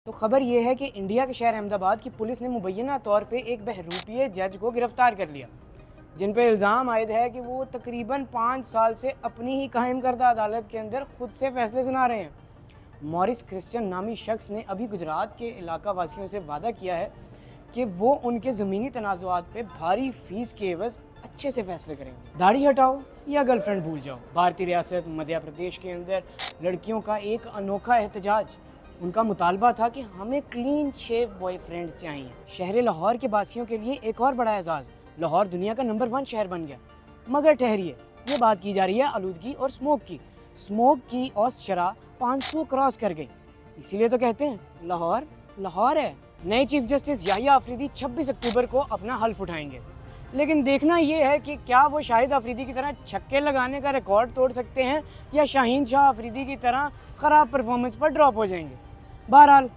तो खबर ये है कि इंडिया के शहर अहमदाबाद की पुलिस ने मुबैना तौर पे एक बहरूपीय जज को गिरफ्तार कर लिया, जिन पे इल्ज़ाम आयद है कि वो तकरीबन 5 साल से अपनी ही कायम करदा अदालत के अंदर खुद से फैसले सुना रहे हैं। मॉरिस क्रिश्चियन नामी शख्स ने अभी गुजरात के इलाका वासियों से वादा किया है कि वो उनके ज़मीनी तनाज़ुआत पे भारी फीस के एवज़ अच्छे से फैसले करेंगे। दाढ़ी हटाओ या गर्लफ्रेंड भूल जाओ, भारतीय रियासत मध्य प्रदेश के अंदर लड़कियों का एक अनोखा एहतजाज। उनका मुतालबा था कि हमें क्लीन शेव बॉयफ्रेंड चाहिए। शहर लाहौर के वासियों के लिए एक और बड़ा एजाज़, लाहौर दुनिया का नंबर 1 शहर बन गया। मगर ठहरिए, ये बात की जा रही है आलूदगी और स्मोक की। स्मोक की औसत शरह 500 क्रॉस कर गई, इसीलिए तो कहते हैं लाहौर लाहौर है। नए चीफ जस्टिस याहिया अफरीदी 26 अक्टूबर को अपना हल्फ उठाएंगे, लेकिन देखना ये है कि क्या वो शाहिद अफरीदी की तरह छक्के लगाने का रिकॉर्ड तोड़ सकते हैं या शाहीन शाह अफरीदी की तरह ख़राब परफॉर्मेंस पर ड्रॉप हो जाएंगे। बहरहाल